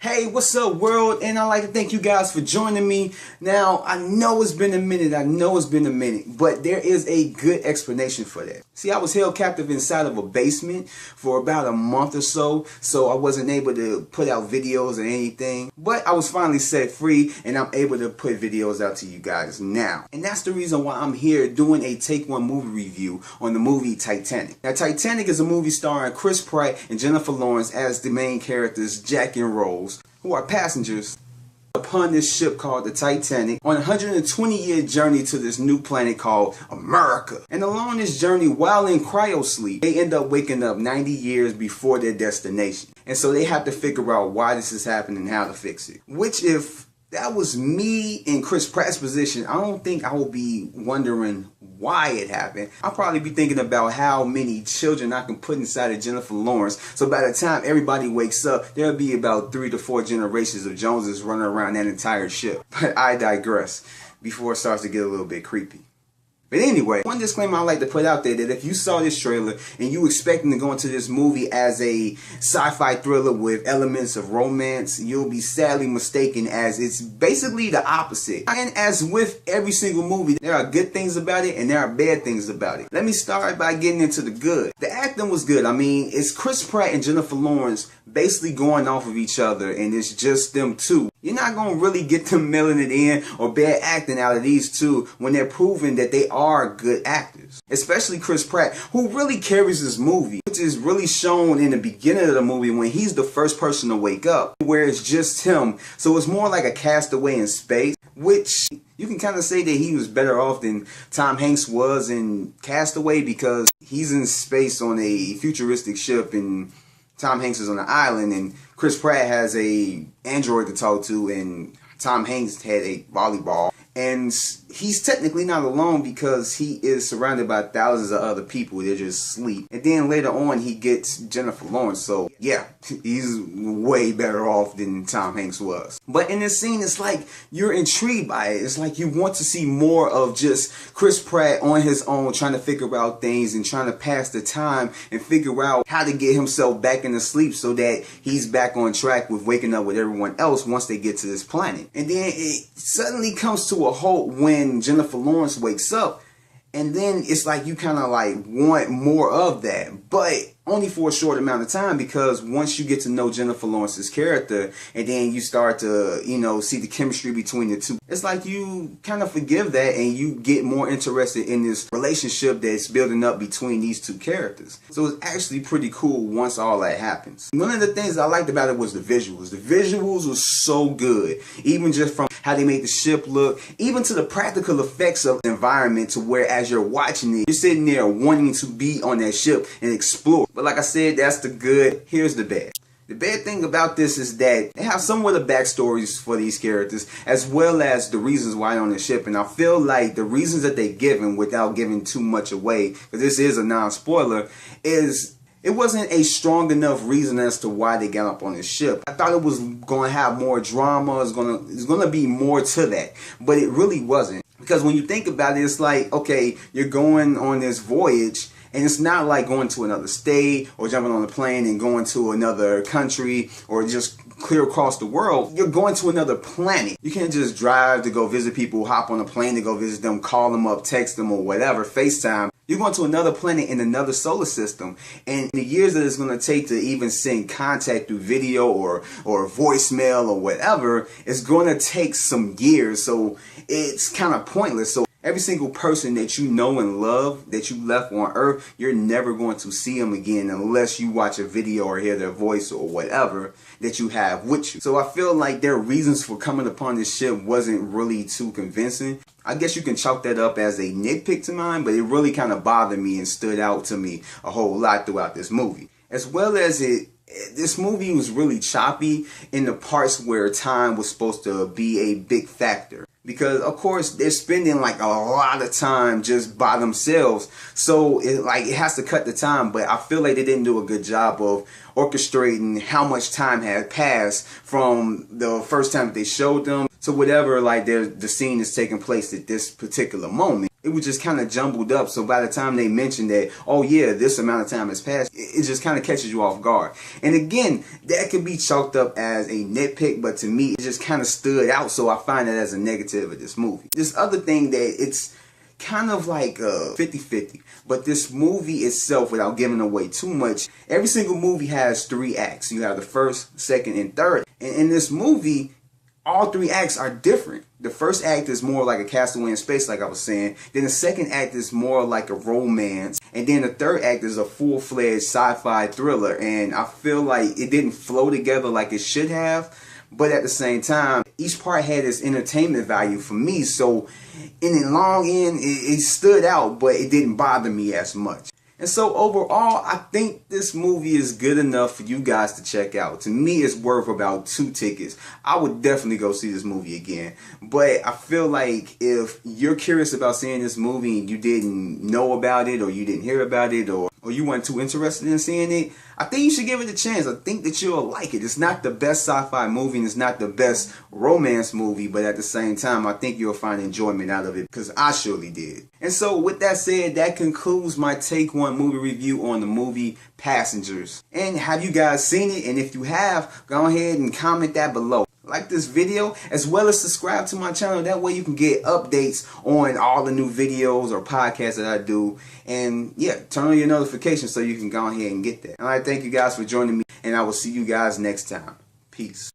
Hey, what's up world? And I'd like to thank you guys for joining me. Now, I know it's been a minute, but there is a good explanation for that. See, I was held captive inside of a basement for about a month or so I wasn't able to put out videos or anything. But I was finally set free and I'm able to put videos out to you guys now. And that's the reason why I'm here doing a Take One movie review on the movie Titanic. Now, Titanic is a movie starring Chris Pratt and Jennifer Lawrence as the main characters, Jack and Rose, who are passengers upon this ship called the Titanic on a 120-year journey to this new planet called America. And along this journey, while in cryosleep, they end up waking up 90 years before their destination. And so they have to figure out why this is happening and how to fix it. Which, if that was me in Chris Pratt's position, I don't think I would be wondering why it happened. I'll probably be thinking about how many children I can put inside of Jennifer Lawrence. So by the time everybody wakes up, there'll be about 3 to 4 generations of Joneses running around that entire ship. But I digress before it starts to get a little bit creepy. But anyway, one disclaimer I'd like to put out there, that if you saw this trailer and you expecting to go into this movie as a sci-fi thriller with elements of romance, you'll be sadly mistaken, as it's basically the opposite. And as with every single movie, there are good things about it and there are bad things about it. Let me start by getting into the good. The acting was good. I mean, it's Chris Pratt and Jennifer Lawrence basically going off of each other, and it's just them two. You're not going to really get them mailing it in or bad acting out of these two when they're proving that they are good actors. Especially Chris Pratt, who really carries this movie, which is really shown in the beginning of the movie when he's the first person to wake up, where it's just him. So it's more like a castaway in space, which you can kind of say that he was better off than Tom Hanks was in Castaway, because he's in space on a futuristic ship and Tom Hanks is on an island, and Chris Pratt has a android to talk to, and Tom Hanks had a volleyball. And he's technically not alone because he is surrounded by thousands of other people that just sleep. And then later on he gets Jennifer Lawrence. So yeah, he's way better off than Tom Hanks was. But in this scene, it's like you're intrigued by it. It's like you want to see more of just Chris Pratt on his own, trying to figure out things and trying to pass the time and figure out how to get himself back into sleep so that he's back on track with waking up with everyone else once they get to this planet. And then it suddenly comes to a halt when Jennifer Lawrence wakes up, and then it's like you kind of like want more of that, but only for a short amount of time, because once you get to know Jennifer Lawrence's character and then you start to, you know, see the chemistry between the two, it's like you kind of forgive that and you get more interested in this relationship that's building up between these two characters. So it's actually pretty cool once all that happens. One of the things I liked about it was the visuals. The visuals were so good, even just from how they made the ship look, even to the practical effects of the environment, to where as you're watching it, you're sitting there wanting to be on that ship and explore. But like I said, that's the good. Here's the bad. The bad thing about this is that they have somewhat of backstories for these characters, as well as the reasons why they're on the ship. And I feel like the reasons that they given, without giving too much away, because this is a non-spoiler, is it wasn't a strong enough reason as to why they got up on this ship. I thought it was going to have more drama, it's going to be more to that, but it really wasn't. Because when you think about it, it's like, okay, you're going on this voyage, and it's not like going to another state or jumping on a plane and going to another country or just clear across the world. You're going to another planet. You can't just drive to go visit people, hop on a plane to go visit them, call them up, text them or whatever, FaceTime. You're going to another planet in another solar system, and the years that it's going to take to even send contact through video or voicemail or whatever, it's going to take some years. So it's kind of pointless. So every single person that you know and love that you left on Earth, you're never going to see them again unless you watch a video or hear their voice or whatever that you have with you. So I feel like their reasons for coming upon this ship wasn't really too convincing. I guess you can chalk that up as a nitpick to mine, but it really kind of bothered me and stood out to me a whole lot throughout this movie. As well as this movie was really choppy in the parts where time was supposed to be a big factor. Because of course they're spending like a lot of time just by themselves, so it has to cut the time. But I feel like they didn't do a good job of orchestrating how much time had passed from the first time that they showed them to whatever the scene is taking place at this particular moment. it was just kind of jumbled up. So by the time they mentioned that, oh yeah, this amount of time has passed, it just kind of catches you off guard. And again, that could be chalked up as a nitpick, but to me, it just kind of stood out. So I find that as a negative of this movie. This other thing that it's kind of like 50-50, but this movie itself, without giving away too much, every single movie has 3 acts. You have the first, second, and third. And in this movie, all 3 acts are different. The first act is more like a castaway in space, like I was saying. Then the second act is more like a romance. And then the third act is a full-fledged sci-fi thriller. And I feel like it didn't flow together like it should have. But at the same time, each part had its entertainment value for me. So in the long end, it stood out, but it didn't bother me as much. And so overall, I think this movie is good enough for you guys to check out. To me, it's worth about 2 tickets. I would definitely go see this movie again. But I feel like if you're curious about seeing this movie and you didn't know about it, or you didn't hear about it, or you weren't too interested in seeing it, I think you should give it a chance. I think that you'll like it. It's not the best sci-fi movie and it's not the best romance movie, but at the same time, I think you'll find enjoyment out of it, because I surely did. And so with that said, that concludes my Take One movie review on the movie Passengers. And have you guys seen it? And if you have, go ahead and comment that below. Like this video, as well as subscribe to my channel. That way you can get updates on all the new videos or podcasts that I do. And yeah, turn on your notifications so you can go ahead and get that. And I thank you guys for joining me, and I will see you guys next time. Peace.